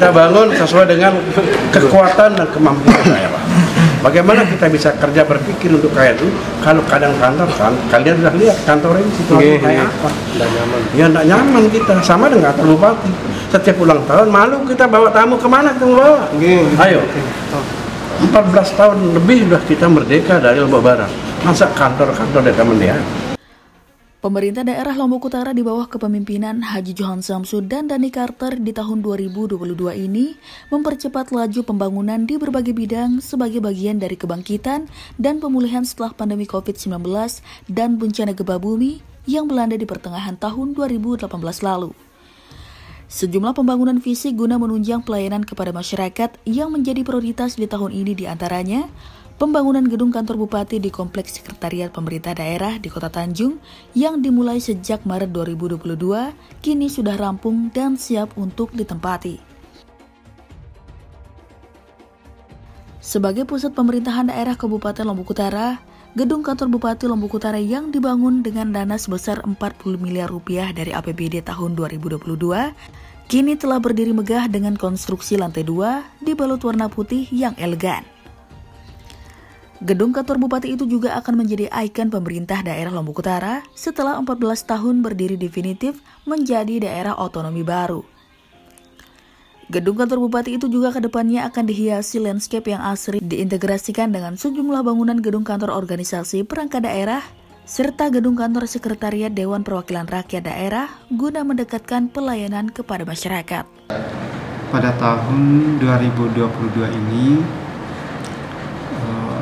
kita bangun sesuai dengan kekuatan dan kemampuan daerah. Bagaimana kita bisa kerja berpikir untuk kayak itu kalau kadang kantor kan kalian sudah lihat kantor ini situasi kayak apa? Nggak nyaman. Ya nggak nyaman kita, sama dengan kantor bupati. Setiap ulang tahun malu kita bawa tamu kemana kita mau bawa? Ayo. 14 tahun lebih sudah kita merdeka dari Lombok Barat. Masa kantor-kantor tidak mendiang? Pemerintah daerah Lombok Utara di bawah kepemimpinan Haji Johan Samsud dan Dani Carter di tahun 2022 ini mempercepat laju pembangunan di berbagai bidang sebagai bagian dari kebangkitan dan pemulihan setelah pandemi COVID-19 dan bencana gempa bumi yang melanda di pertengahan tahun 2018 lalu. Sejumlah pembangunan fisik guna menunjang pelayanan kepada masyarakat yang menjadi prioritas di tahun ini diantaranya pembangunan gedung kantor bupati di Kompleks Sekretariat Pemerintah Daerah di Kota Tanjung yang dimulai sejak Maret 2022 kini sudah rampung dan siap untuk ditempati. Sebagai pusat pemerintahan daerah Kabupaten Lombok Utara, gedung kantor Bupati Lombok Utara yang dibangun dengan dana sebesar 40 miliar rupiah dari APBD tahun 2022 kini telah berdiri megah dengan konstruksi lantai 2 dibalut warna putih yang elegan. Gedung kantor bupati itu juga akan menjadi ikon pemerintah daerah Lombok Utara setelah 14 tahun berdiri definitif menjadi daerah otonomi baru. Gedung kantor bupati itu juga kedepannya akan dihiasi landscape yang asri, diintegrasikan dengan sejumlah bangunan gedung kantor organisasi perangkat daerah, serta gedung kantor sekretariat Dewan Perwakilan Rakyat Daerah guna mendekatkan pelayanan kepada masyarakat. Pada tahun 2022 ini,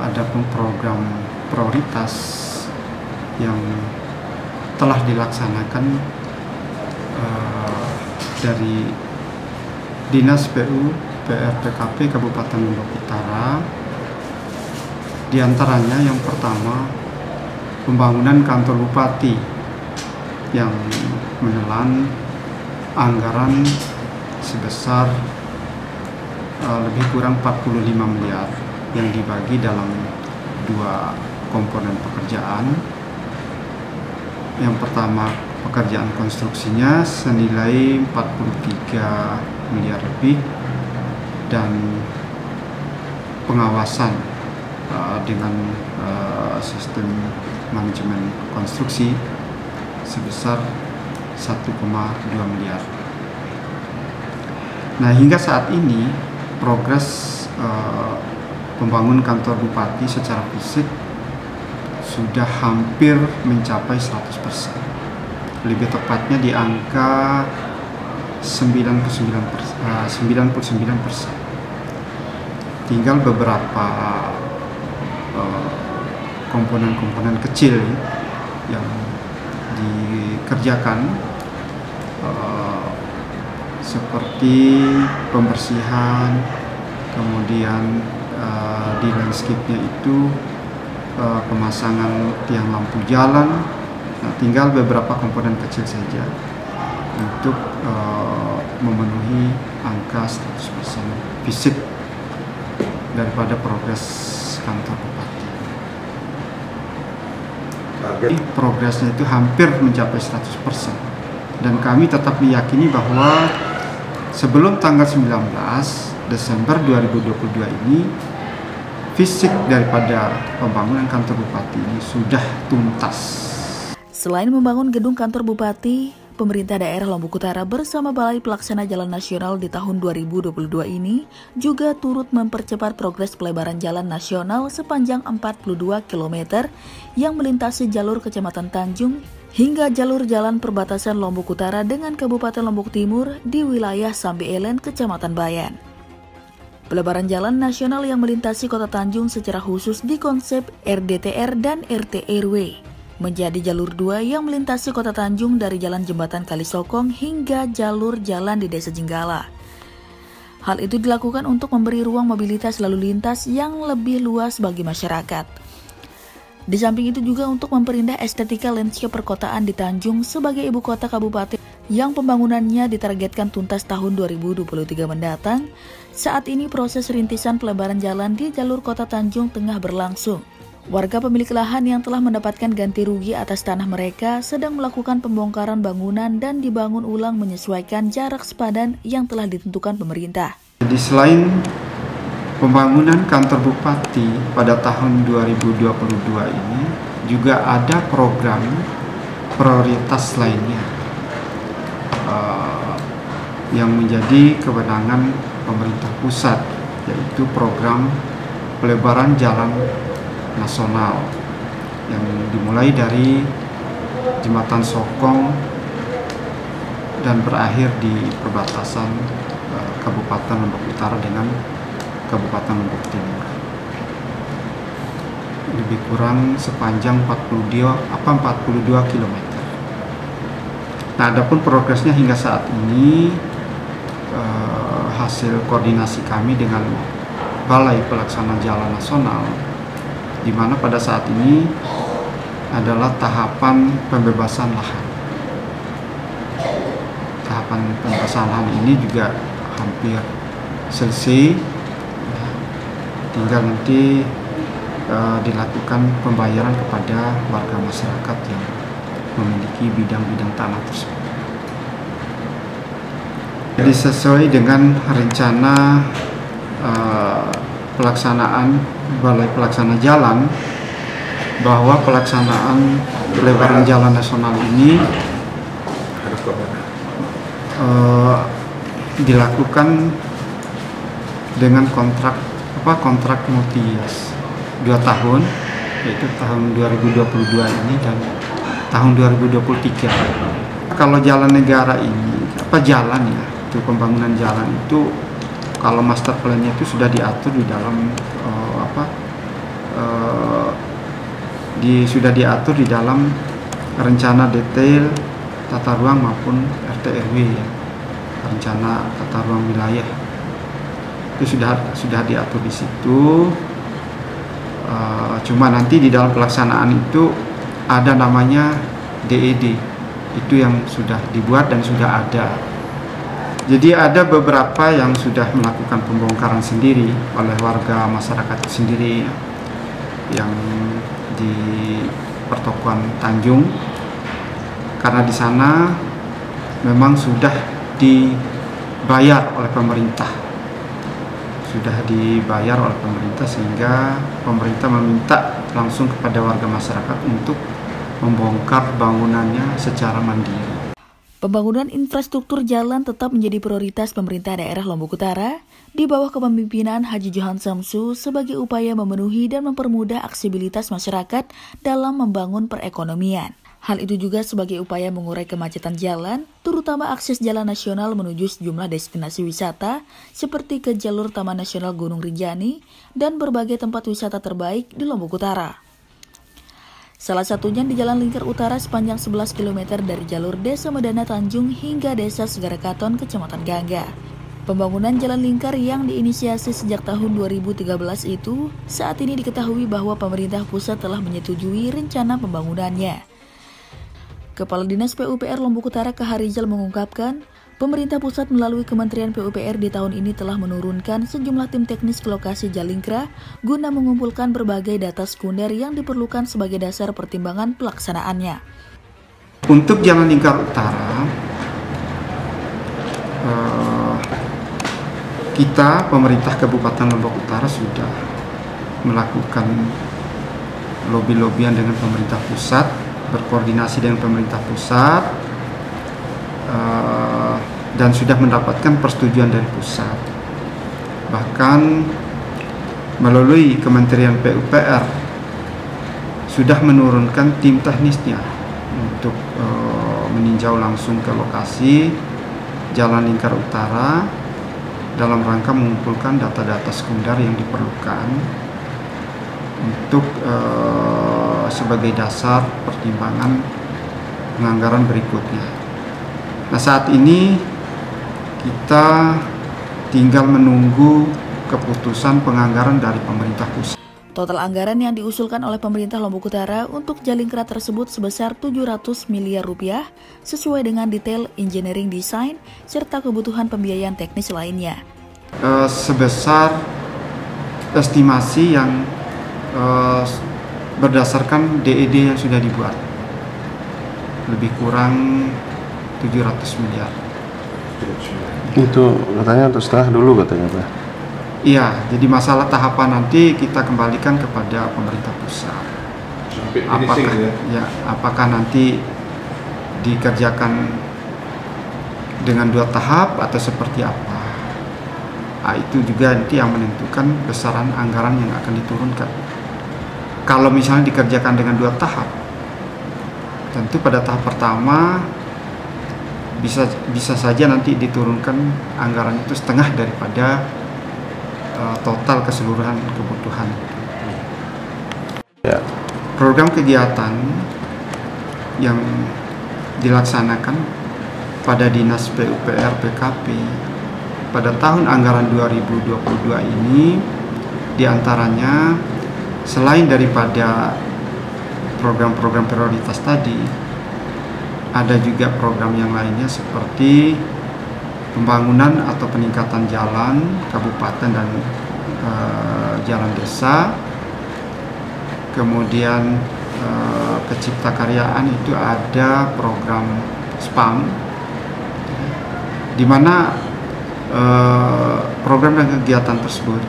ada program prioritas yang telah dilaksanakan dari Dinas PU PRPKP Kabupaten Lombok Utara. Di antaranya yang pertama pembangunan kantor bupati yang menelan anggaran sebesar lebih kurang 45 miliar yang dibagi dalam dua komponen pekerjaan. Yang pertama pekerjaan konstruksinya senilai 43 miliar lebih dan pengawasan dengan sistem manajemen konstruksi sebesar 1,2 miliar. Nah, hingga saat ini progres pembangunan kantor bupati secara fisik sudah hampir mencapai 100%. Lebih tepatnya di angka 99%. Tinggal beberapa komponen-komponen kecil yang dikerjakan seperti pembersihan, kemudian di landscape-nya itu pemasangan tiang lampu jalan. Nah, tinggal beberapa komponen kecil saja untuk memenuhi angka 100% fisik daripada progres kantor bupati. Progresnya itu hampir mencapai 100%. Dan kami tetap meyakini bahwa sebelum tanggal 19 Desember 2022 ini fisik daripada pembangunan kantor bupati ini sudah tuntas. Selain membangun gedung kantor bupati, pemerintah daerah Lombok Utara bersama Balai Pelaksana Jalan Nasional di tahun 2022 ini juga turut mempercepat progres pelebaran jalan nasional sepanjang 42 km yang melintasi jalur Kecamatan Tanjung hingga jalur jalan perbatasan Lombok Utara dengan Kabupaten Lombok Timur di wilayah Sambi Elen, Kecamatan Bayan. Pelebaran jalan nasional yang melintasi Kota Tanjung secara khusus dikonsep RDTR dan RT/RW menjadi jalur 2 yang melintasi Kota Tanjung dari Jalan Jembatan Kalisokong hingga jalur jalan di Desa Jenggala. Hal itu dilakukan untuk memberi ruang mobilitas lalu lintas yang lebih luas bagi masyarakat. Di samping itu juga untuk memperindah estetika landscape perkotaan di Tanjung sebagai ibu kota kabupaten yang pembangunannya ditargetkan tuntas tahun 2023 mendatang. Saat ini proses rintisan pelebaran jalan di jalur Kota Tanjung tengah berlangsung. Warga pemilik lahan yang telah mendapatkan ganti rugi atas tanah mereka sedang melakukan pembongkaran bangunan dan dibangun ulang menyesuaikan jarak sepadan yang telah ditentukan pemerintah. Jadi selain pembangunan kantor bupati pada tahun 2022 ini juga ada program prioritas lainnya yang menjadi kewenangan pemerintah pusat, yaitu program pelebaran jalan nasional yang dimulai dari Jembatan Sokong dan berakhir di perbatasan Kabupaten Lombok Utara dengan Kabupaten Lombok Timur. Lebih kurang sepanjang 42 km. Nah, adapun progresnya hingga saat ini hasil koordinasi kami dengan Balai Pelaksana Jalan Nasional, di mana pada saat ini adalah tahapan pembebasan lahan. Tahapan pembebasan lahan ini juga hampir selesai, tinggal nanti dilakukan pembayaran kepada warga masyarakat yang memiliki bidang-bidang tanah tersebut. Jadi sesuai dengan rencana pelaksanaan Balai Pelaksana Jalan, bahwa pelaksanaan pelebaran jalan nasional ini dilakukan dengan kontrak multi-years 2 tahun, yaitu tahun 2022 ini dan tahun 2023. Kalau jalan negara ini jalan ya, itu pembangunan jalan itu kalau master plan-nya itu sudah diatur di dalam sudah diatur di dalam rencana detail tata ruang maupun RT/RW ya, rencana tata ruang wilayah itu sudah diatur di situ. Cuma nanti di dalam pelaksanaan itu ada namanya DED, itu yang sudah dibuat dan sudah ada. Jadi ada beberapa yang sudah melakukan pembongkaran sendiri oleh warga masyarakat sendiri yang di pertokoan Tanjung, karena di sana memang sudah dibayar oleh pemerintah, sehingga pemerintah meminta langsung kepada warga masyarakat untuk membongkar bangunannya secara mandiri. Pembangunan infrastruktur jalan tetap menjadi prioritas pemerintah daerah Lombok Utara di bawah kepemimpinan Haji Johan Samsu sebagai upaya memenuhi dan mempermudah aksesibilitas masyarakat dalam membangun perekonomian. Hal itu juga sebagai upaya mengurai kemacetan jalan, terutama akses jalan nasional menuju sejumlah destinasi wisata seperti ke jalur Taman Nasional Gunung Rinjani dan berbagai tempat wisata terbaik di Lombok Utara. Salah satunya di Jalan Lingkar Utara sepanjang 11 km dari jalur Desa Medana Tanjung hingga Desa Segara Katon, Kecamatan Gangga. Pembangunan Jalan Lingkar yang diinisiasi sejak tahun 2013 itu saat ini diketahui bahwa pemerintah pusat telah menyetujui rencana pembangunannya. Kepala Dinas PUPR Lombok Utara Kaharijal mengungkapkan, pemerintah pusat melalui Kementerian PUPR di tahun ini telah menurunkan sejumlah tim teknis ke lokasi Jalingkra guna mengumpulkan berbagai data sekunder yang diperlukan sebagai dasar pertimbangan pelaksanaannya. Untuk Jalan Lingkar Utara, kita pemerintah Kabupaten Lombok Utara sudah melakukan lobby-lobbyan dengan pemerintah pusat, berkoordinasi dengan pemerintah pusat, dan sudah mendapatkan persetujuan dari pusat. Bahkan melalui Kementerian PUPR sudah menurunkan tim teknisnya untuk meninjau langsung ke lokasi Jalan Lingkar Utara dalam rangka mengumpulkan data-data sekunder yang diperlukan untuk sebagai dasar pertimbangan penganggaran berikutnya. Nah, saat ini kita tinggal menunggu keputusan penganggaran dari pemerintah pusat. Total anggaran yang diusulkan oleh pemerintah Lombok Utara untuk Jalingkra tersebut sebesar 700 miliar rupiah sesuai dengan detail engineering design serta kebutuhan pembiayaan teknis lainnya. Sebesar estimasi yang berdasarkan DED yang sudah dibuat, lebih kurang 700 miliar. Itu katanya untuk setengah dulu katanya Pak. Iya, jadi masalah tahapan nanti kita kembalikan kepada pemerintah pusat. Apakah nanti dikerjakan dengan 2 tahap atau seperti apa? Itu juga nanti yang menentukan besaran anggaran yang akan diturunkan. Kalau misalnya dikerjakan dengan 2 tahap, tentu pada tahap pertama bisa saja nanti diturunkan anggaran itu setengah daripada total keseluruhan kebutuhan. Ya. Program kegiatan yang dilaksanakan pada Dinas PUPR PKP pada tahun anggaran 2022 ini diantaranya selain daripada program-program prioritas tadi, ada juga program yang lainnya seperti pembangunan atau peningkatan jalan kabupaten dan jalan desa. Kemudian keciptakaryaan itu ada program SPAM, di mana program dan kegiatan tersebut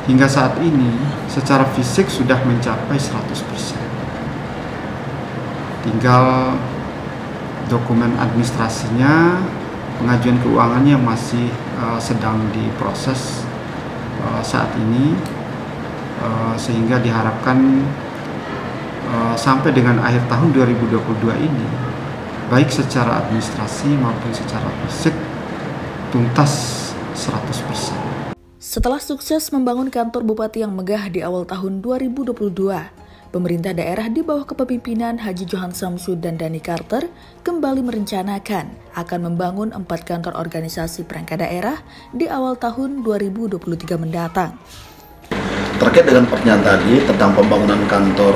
hingga saat ini secara fisik sudah mencapai 100%. Tinggal dokumen administrasinya, pengajuan keuangannya masih sedang diproses saat ini, sehingga diharapkan sampai dengan akhir tahun 2022 ini, baik secara administrasi maupun secara fisik tuntas 100%. Setelah sukses membangun kantor bupati yang megah di awal tahun 2022, pemerintah daerah di bawah kepemimpinan Haji Johan Samsud dan Dhani Carter kembali merencanakan akan membangun 4 kantor organisasi perangkat daerah di awal tahun 2023 mendatang. Terkait dengan pertanyaan tadi tentang pembangunan kantor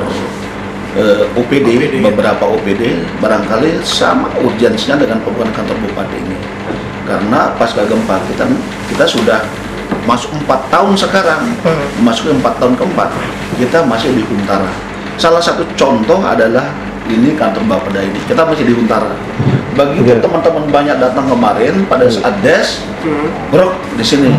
OPD, beberapa OPD barangkali sama urgensinya dengan pembangunan kantor bupati ini. Karena pasca gempa kita sudah masuk 4 tahun sekarang, masuk ke 4 tahun keempat, kita masih di Huntara. Salah satu contoh adalah ini kantor Bapeda ini, kita masih di Huntara. Begitu teman-teman banyak datang kemarin pada saat des, bro di sini,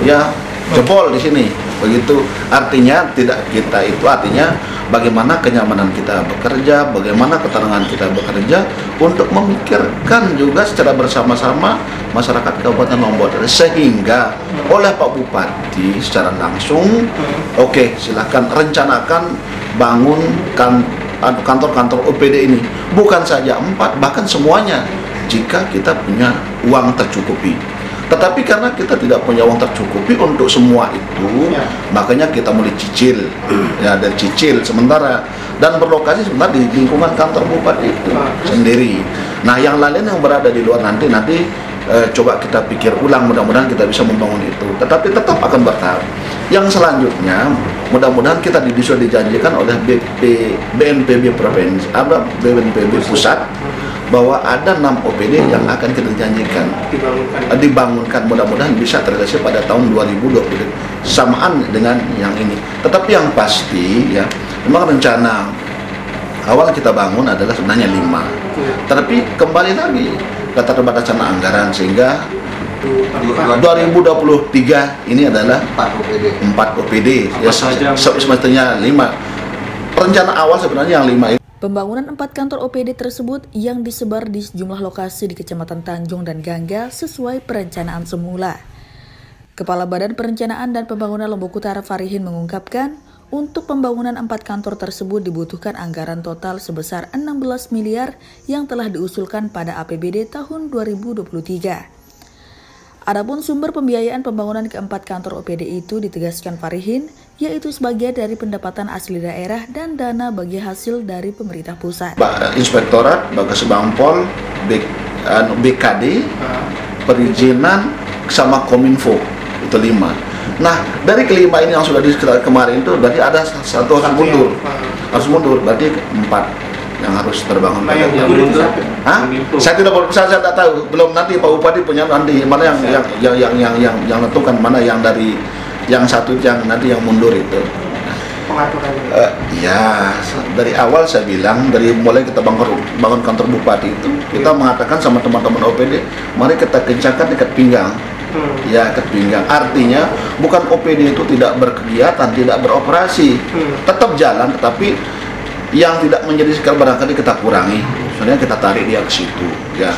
ya jebol di sini. Begitu artinya tidak kita itu artinya bagaimana kenyamanan kita bekerja, bagaimana ketenangan kita bekerja untuk memikirkan juga secara bersama-sama masyarakat Kabupaten Lombok, sehingga oleh Pak Bupati secara langsung, oke, silakan rencanakan bangun kantor-kantor OPD ini, bukan saja 4, bahkan semuanya jika kita punya uang tercukupi. Tetapi karena kita tidak punya uang tercukupi untuk semua itu, makanya kita mulai cicil, ya dari cicil sementara, dan berlokasi sebenarnya di lingkungan kantor bupati itu sendiri. Nah, yang lain yang berada di luar nanti coba kita pikir ulang, mudah-mudahan kita bisa membangun itu. Tetapi tetap akan bertahap. Yang selanjutnya, mudah-mudahan kita bisa dijanjikan oleh BNPB provinsi, BNPB pusat, bahwa ada 6 OPD yang akan kita janjikan dibangunkan, mudah-mudahan bisa terrealisasi pada tahun 2020 samaan dengan yang ini. Tetapi yang pasti ya, memang rencana awal kita bangun adalah sebenarnya 5, tapi kembali lagi keterbatasan anggaran, sehingga 2023 ini adalah 4 OPD ya, semestinya 5. Rencana awal sebenarnya yang 5 itu. Pembangunan 4 kantor OPD tersebut yang disebar di sejumlah lokasi di Kecamatan Tanjung dan Gangga sesuai perencanaan semula. Kepala Badan Perencanaan dan Pembangunan Lombok Utara Farihin mengungkapkan, untuk pembangunan 4 kantor tersebut dibutuhkan anggaran total sebesar 16 miliar yang telah diusulkan pada APBD tahun 2023. Adapun sumber pembiayaan pembangunan ke-4 kantor OPD itu ditegaskan Farihin, yaitu sebagian dari pendapatan asli daerah dan dana bagi hasil dari pemerintah pusat. Inspektorat, Bagas Bampol, BKD, perizinan, sama Kominfo, itu 5. Nah, dari kelima ini yang sudah disebut kemarin itu berarti ada satu harus mundur, berarti 4 yang harus terbangun. Saya tidak tahu, belum, nanti Pak Bupati punya nanti mana yang menentukan mana yang dari yang satu yang nanti yang mundur itu. pengaturan? Ya, dari awal saya bilang, dari mulai kita bangun kantor bupati itu, kita mengatakan sama teman-teman OPD, mari kita kencangkan ikat pinggang. Ya, ikat pinggang. Artinya bukan OPD itu tidak berkegiatan, tidak beroperasi, tetap jalan, tetapi yang tidak menjadi sikap barangkali kita kurangi. Sebenarnya kita tarik dia ke situ. Ya,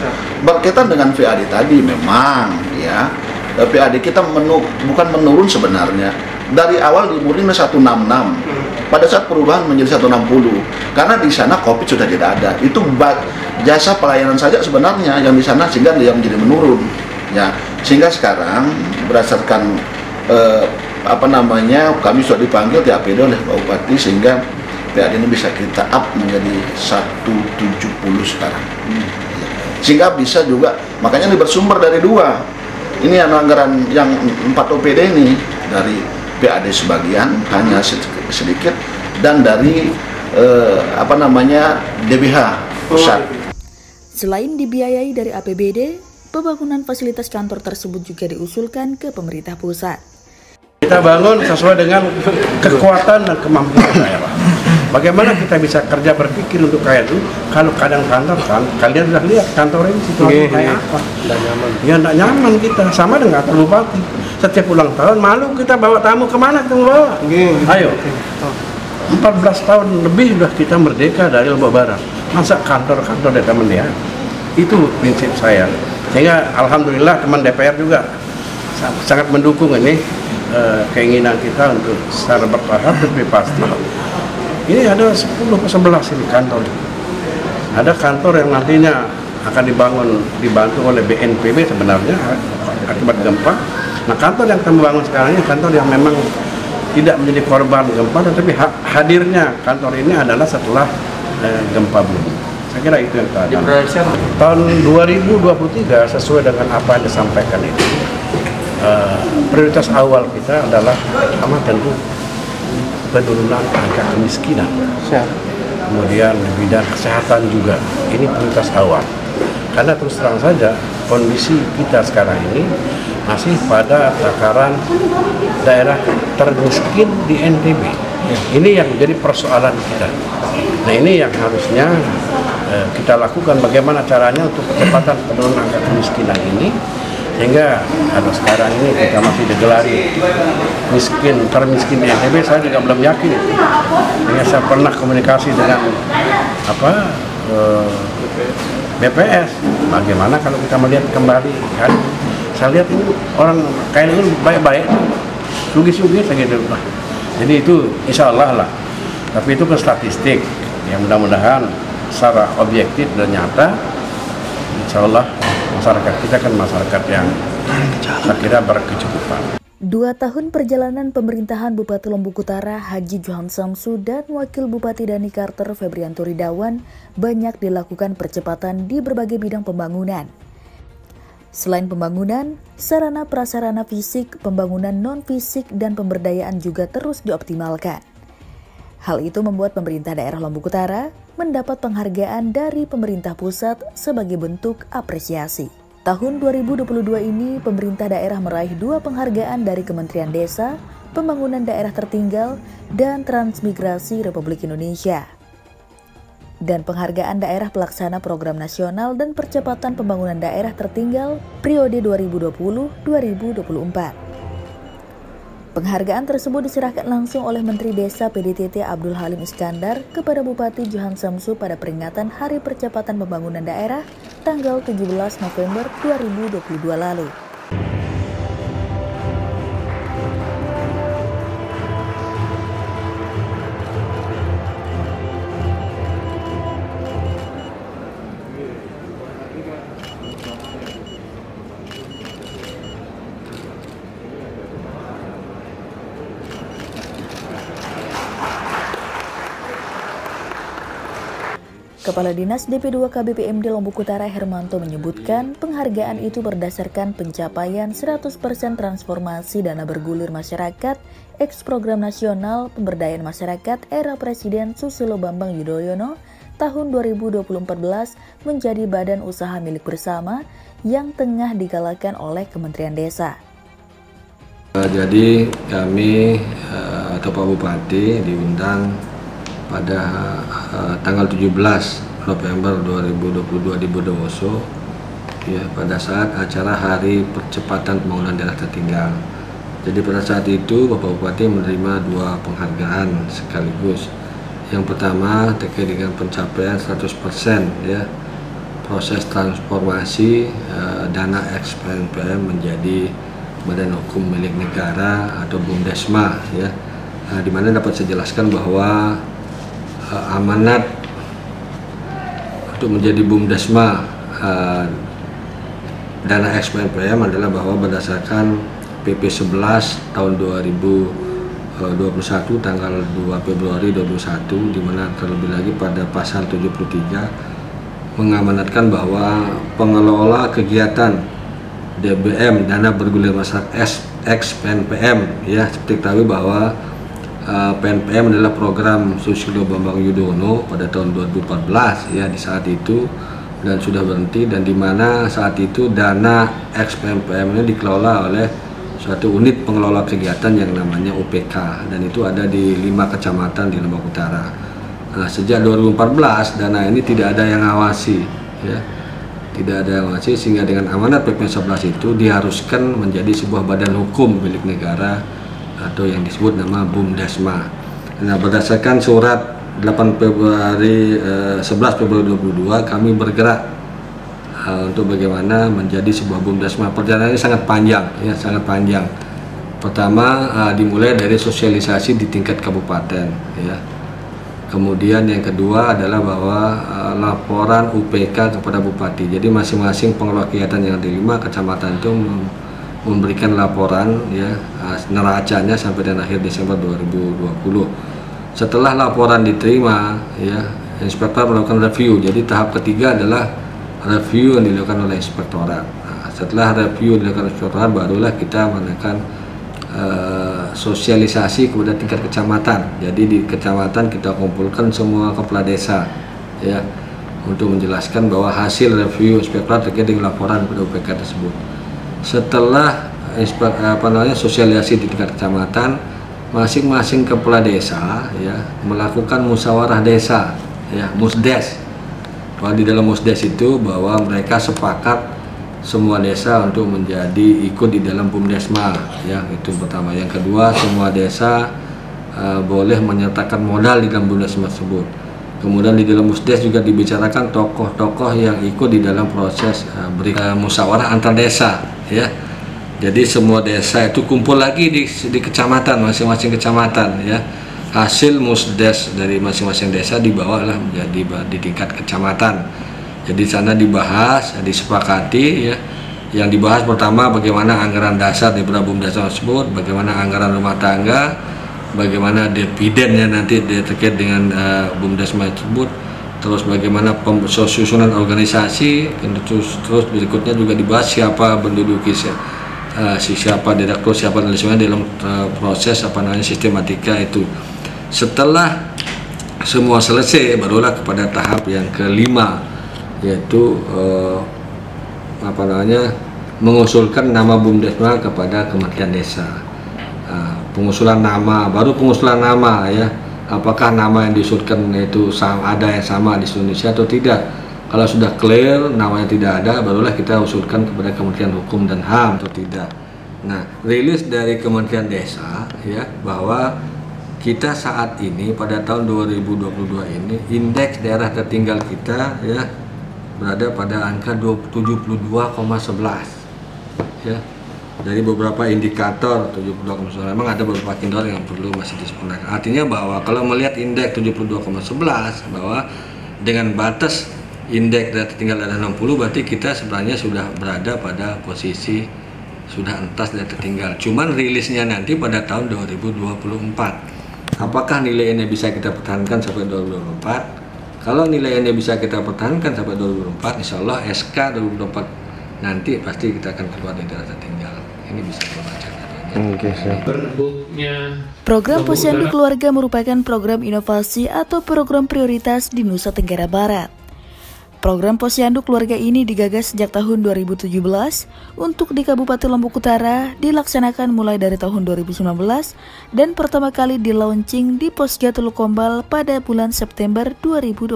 berkaitan dengan VAD tadi memang, ya. PAD kita bukan menurun sebenarnya. Dari awal dimulai 166, pada saat perubahan menjadi 160, karena di sana COVID sudah tidak ada. Itu jasa pelayanan saja sebenarnya yang di sana, sehingga dia menjadi menurun. Ya, sehingga sekarang berdasarkan kami sudah dipanggil TAPD oleh Pak Bupati, sehingga PAD ini bisa kita up menjadi 170 sekarang. Sehingga bisa juga, makanya ini bersumber dari dua. Ini anggaran yang 4 OPD ini dari PAD sebagian, hanya sedikit, dan dari DBH pusat. Selain dibiayai dari APBD, pembangunan fasilitas kantor tersebut juga diusulkan ke pemerintah pusat. Kita bangun sesuai dengan kekuatan dan kemampuan daerah. Bagaimana kita bisa kerja berpikir untuk kayak itu? Kalau kadang kantor kan, kalian sudah lihat kantor ini situasi kayak apa? Tidak nyaman. Ya tidak nyaman kita, sama dengan kantor bupati. Setiap ulang tahun malu kita bawa tamu kemana kita bawa? Ayo. 14 tahun lebih sudah kita merdeka dari Lombok Barat. Masa kantor-kantor tidak melihat? Itu prinsip saya. Sehingga alhamdulillah teman DPR juga sangat mendukung ini keinginan kita untuk secara bertahap lebih pasti. Ini ada 10 ke 11 ini kantor. Ada kantor yang nantinya akan dibantu oleh BNPB sebenarnya akibat gempa. Nah, kantor yang kita bangun sekarang ini kantor yang memang tidak menjadi korban gempa, tetapi hadirnya kantor ini adalah setelah gempa bumi. Saya kira itu yang kita ada. Tahun 2023 sesuai dengan apa yang disampaikan itu, prioritas awal kita adalah pertama tentu penurunan angka kemiskinan. Kemudian di bidang kesehatan juga, ini prioritas awal. Karena terus terang saja kondisi kita sekarang ini masih pada takaran daerah termiskin di NTB. Ini yang menjadi persoalan kita. Nah, ini yang harusnya kita lakukan, bagaimana caranya untuk percepatan penurunan angka kemiskinan ini, sehingga sekarang ini kita masih digelari termiskin di NTB. Saya juga belum yakin itu. Saya pernah komunikasi dengan BPS. Bagaimana kalau kita melihat kembali kan? Saya lihat ini orang kayak ini baik-baik, sugi-sugi segitu. Jadi itu insya Allah lah. Tapi itu kan statistik. Yang mudah-mudahan secara objektif dan nyata, insya Allah masyarakat kita kan masyarakat yang saya kira berkecukupan. 2 tahun perjalanan pemerintahan Bupati Lombok Utara Haji Johan Samsu dan Wakil Bupati Dhani Carter Febrianto Ridawan banyak dilakukan percepatan di berbagai bidang pembangunan. Selain pembangunan, sarana prasarana fisik, pembangunan non-fisik, dan pemberdayaan juga terus dioptimalkan. Hal itu membuat pemerintah daerah Lombok Utara mendapat penghargaan dari pemerintah pusat sebagai bentuk apresiasi. Tahun 2022 ini, pemerintah daerah meraih 2 penghargaan dari Kementerian Desa, Pembangunan Daerah Tertinggal, dan Transmigrasi Republik Indonesia. Dan penghargaan daerah pelaksana program nasional dan percepatan pembangunan daerah tertinggal periode 2020-2024. Penghargaan tersebut diserahkan langsung oleh Menteri Desa PDTT Abdul Halim Iskandar kepada Bupati Johan Samsu pada peringatan Hari Percepatan Pembangunan Daerah tanggal 17 November 2022 lalu. Kepala Dinas DP2 KBPMD Lombok Utara Hermanto menyebutkan penghargaan itu berdasarkan pencapaian 100% transformasi dana bergulir masyarakat eks program nasional pemberdayaan masyarakat era Presiden Susilo Bambang Yudhoyono tahun 2014 menjadi badan usaha milik bersama yang tengah digalakan oleh Kementerian Desa. Jadi kami atau Pak Bupati diundang pada tanggal 17 November 2022 di Bondowoso, ya, pada saat acara Hari Percepatan Pembangunan Daerah Tertinggal. Jadi pada saat itu Bapak Bupati menerima 2 penghargaan sekaligus. Yang pertama terkait dengan pencapaian 100% ya proses transformasi dana ex-PNPM menjadi Badan Hukum Milik Negara atau BUMDesma, ya, di mana dapat saya jelaskan bahwa amanat untuk menjadi BUMDesma dana ex-PNPM adalah bahwa berdasarkan PP 11 tahun 2021 tanggal 2 Februari 2021, di mana terlebih lagi pada pasal 73 mengamanatkan bahwa pengelola kegiatan DBM dana bergulir masyarakat ex-PNPM, ya, seperti ketahui bahwa PNPM adalah program Susilo Bambang Yudhoyono pada tahun 2014, ya, di saat itu, dan sudah berhenti, dan di mana saat itu dana ex-PNPM ini dikelola oleh suatu unit pengelola kegiatan yang namanya UPK, dan itu ada di 5 kecamatan di Lombok Utara. Nah, sejak 2014 dana ini tidak ada yang ngawasi, ya, tidak ada yang ngawasi, sehingga dengan amanat PP 11 itu diharuskan menjadi sebuah badan hukum milik negara atau yang disebut nama BUMDesma. Nah, berdasarkan surat 11 Februari 2022 kami bergerak untuk bagaimana menjadi sebuah BUMDesma. Perjalanan ini sangat panjang, ya, sangat panjang. Pertama dimulai dari sosialisasi di tingkat kabupaten, ya. Kemudian yang kedua adalah bahwa laporan UPK kepada Bupati. Jadi masing-masing pengelola kegiatan yang di 5 kecamatan itu memberikan laporan, ya, neracanya sampai dengan akhir Desember 2020. Setelah laporan diterima, ya, inspektor melakukan review. Jadi tahap ketiga adalah review yang dilakukan oleh inspektorat. Nah, setelah review dilakukan inspektorat, barulah kita melakukan sosialisasi kepada tingkat kecamatan. Jadi di kecamatan kita kumpulkan semua kepala desa, ya, untuk menjelaskan bahwa hasil review inspektorat terkait dengan laporan pada UPK tersebut. Setelah sosialisasi di tingkat kecamatan, masing-masing kepala desa, ya, melakukan musyawarah desa, ya, musdes. Bahwa di dalam musdes itu bahwa mereka sepakat semua desa untuk menjadi ikut di dalam BUMDesma, ya, itu pertama. Yang kedua, semua desa boleh menyertakan modal di dalam BUMDesma tersebut. Kemudian di dalam musdes juga dibicarakan tokoh-tokoh yang ikut di dalam proses musyawarah antar desa, ya. Jadi semua desa itu kumpul lagi di kecamatan, masing-masing kecamatan, ya. Hasil musdes dari masing-masing desa dibawalah menjadi di tingkat kecamatan. Jadi sana dibahas, disepakati, ya. Yang dibahas pertama bagaimana anggaran dasar di BUMDesma tersebut, bagaimana anggaran rumah tangga, bagaimana dividennya nanti terkait dengan BUMDesma tersebut, terus bagaimana susunan organisasi, terus berikutnya juga dibahas siapa menduduki siapa direktur, siapa dan sebagainya dalam proses sistematika itu. Setelah semua selesai, barulah kepada tahap yang kelima, yaitu mengusulkan nama BUMDesma kepada Kementerian Desa. Pengusulan nama, baru pengusulan nama, ya, apakah nama yang diusulkan itu ada yang sama di Indonesia atau tidak. Kalau sudah clear namanya tidak ada, barulah kita usulkan kepada Kementerian Hukum dan HAM atau tidak. Nah, rilis dari Kementerian Desa, ya, bahwa kita saat ini pada tahun 2022 ini indeks daerah tertinggal kita, ya, berada pada angka 72,11, ya. Dari beberapa indikator 72,11, memang ada beberapa indikator yang perlu masih disempurnakan. Artinya bahwa kalau melihat indeks 72,11, bahwa dengan batas indeks daerah tertinggal ada 60, berarti kita sebenarnya sudah berada pada posisi sudah entas daerah tertinggal. Cuman rilisnya nanti pada tahun 2024. Apakah nilai ini bisa kita pertahankan sampai 2024? Kalau nilainya bisa kita pertahankan sampai 2024, insya Allah SK 2024 nanti pasti kita akan keluar dari daerah tertinggal. Ini bisa kita baca. Program Posyandu Keluarga merupakan program inovasi atau program prioritas di Nusa Tenggara Barat. Program Posyandu Keluarga ini digagas sejak tahun 2017 untuk di Kabupaten Lombok Utara, dilaksanakan mulai dari tahun 2019 dan pertama kali di launching di Posga Teluk Kombal pada bulan September 2021.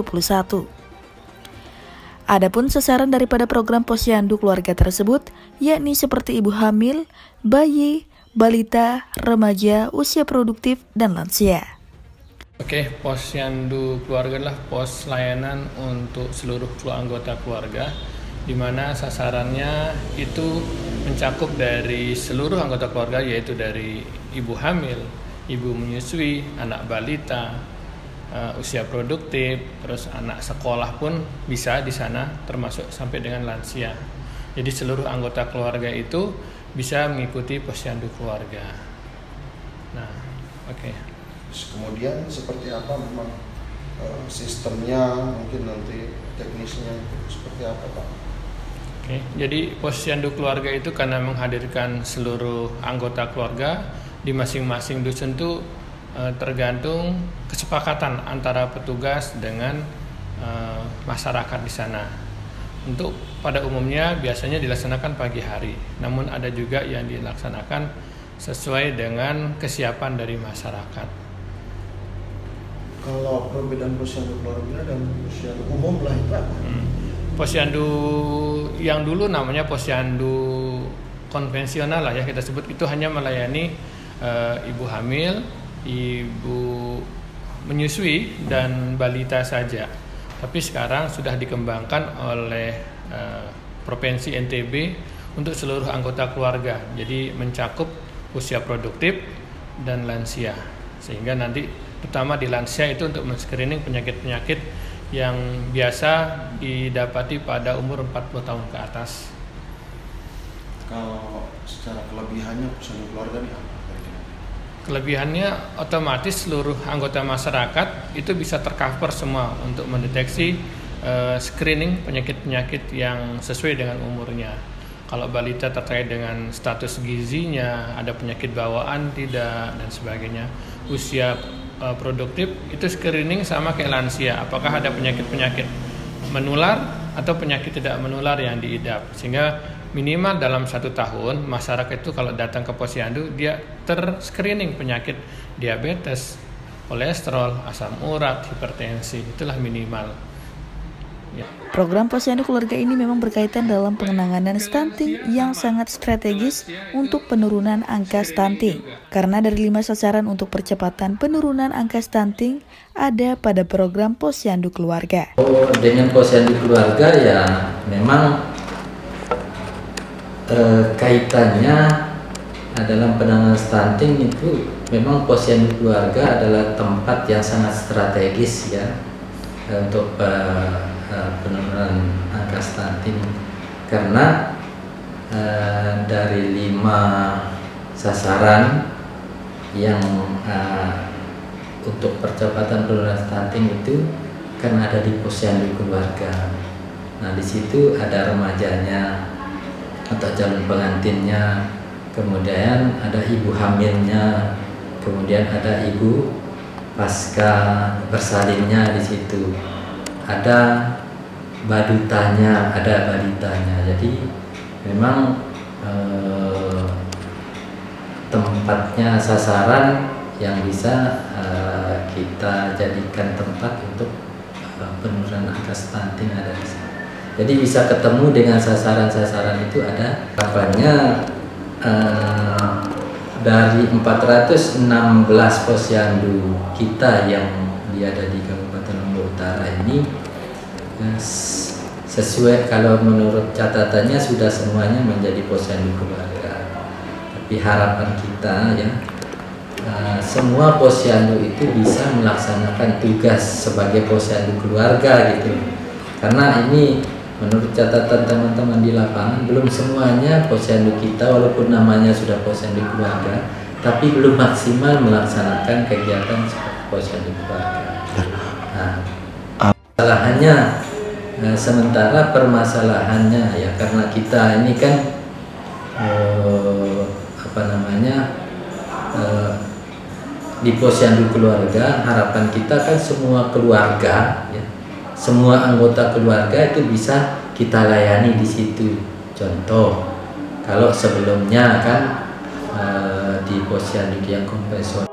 Adapun sasaran daripada program Posyandu Keluarga tersebut yakni seperti ibu hamil, bayi, balita, remaja, usia produktif, dan lansia. Oke, Posyandu Keluarga adalah pos layanan untuk seluruh anggota keluarga, di mana sasarannya itu mencakup dari seluruh anggota keluarga, yaitu dari ibu hamil, ibu menyusui, anak balita, usia produktif, terus anak sekolah pun bisa di sana, termasuk sampai dengan lansia. Jadi seluruh anggota keluarga itu bisa mengikuti Posyandu Keluarga. Nah, oke. Kemudian seperti apa memang sistemnya, mungkin nanti teknisnya seperti apa Pak? Oke, jadi Posyandu Keluarga itu karena menghadirkan seluruh anggota keluarga di masing-masing dusun itu tergantung kesepakatan antara petugas dengan masyarakat di sana. Untuk pada umumnya biasanya dilaksanakan pagi hari, namun ada juga yang dilaksanakan sesuai dengan kesiapan dari masyarakat. Kalau perbedaan Posyandu Keluarga dan Posyandu umum lah itu apa? Posyandu yang dulu namanya Posyandu konvensional lah ya kita sebut, itu hanya melayani ibu hamil, ibu menyusui, dan balita saja. Tapi sekarang sudah dikembangkan oleh Provinsi NTB untuk seluruh anggota keluarga. Jadi mencakup usia produktif dan lansia. Sehingga nanti terutama di lansia itu untuk men-screening penyakit-penyakit yang biasa didapati pada umur 40 tahun ke atas. Kalau secara kelebihannya Posyandu Keluarga ini apa? Kelebihannya otomatis seluruh anggota masyarakat itu bisa tercover semua untuk mendeteksi screening penyakit-penyakit yang sesuai dengan umurnya. Kalau balita terkait dengan status gizinya, ada penyakit bawaan tidak, dan sebagainya. Usia produktif itu screening sama kayak lansia, apakah ada penyakit-penyakit menular atau penyakit tidak menular yang diidap, sehingga minimal dalam 1 tahun masyarakat itu kalau datang ke Posyandu dia ter-screening penyakit diabetes, kolesterol, asam urat, hipertensi, itulah minimal. Ya. Program Posyandu Keluarga ini memang berkaitan dalam penanganan stunting yang sangat strategis untuk penurunan angka stunting. Karena dari 5 sasaran untuk percepatan penurunan angka stunting ada pada program Posyandu Keluarga. Dengan Posyandu Keluarga ya memang kaitannya dalam penanganan stunting itu memang Posyandu Keluarga adalah tempat yang sangat strategis ya untuk penurunan angka stunting, karena dari 5 sasaran yang untuk percepatan penurunan stunting itu kan ada di Posyandu Keluarga. Nah di situ ada remajanya atau calon pengantinnya, kemudian ada ibu hamilnya, kemudian ada ibu pasca bersalinnya di situ. Ada badutanya, ada balitanya. Jadi memang tempatnya sasaran yang bisa kita jadikan tempat untuk penurunan angka stunting ada di sana. Jadi bisa ketemu dengan sasaran-sasaran itu ada. Harapannya dari 416 posyandu kita yang ada di Kabupaten Lombok Utara ini sesuai, kalau menurut catatannya sudah semuanya menjadi posyandu keluarga. Tapi harapan kita ya semua posyandu itu bisa melaksanakan tugas sebagai posyandu keluarga gitu. Karena ini menurut catatan teman-teman di lapangan belum semuanya posyandu kita walaupun namanya sudah posyandu keluarga tapi belum maksimal melaksanakan kegiatan seperti posyandu keluarga. Nah, permasalahannya sementara permasalahannya ya karena kita ini kan di posyandu keluarga harapan kita kan semua keluarga ya, semua anggota keluarga itu bisa kita layani di situ. Contoh, kalau sebelumnya kan di posyandu yang konvensional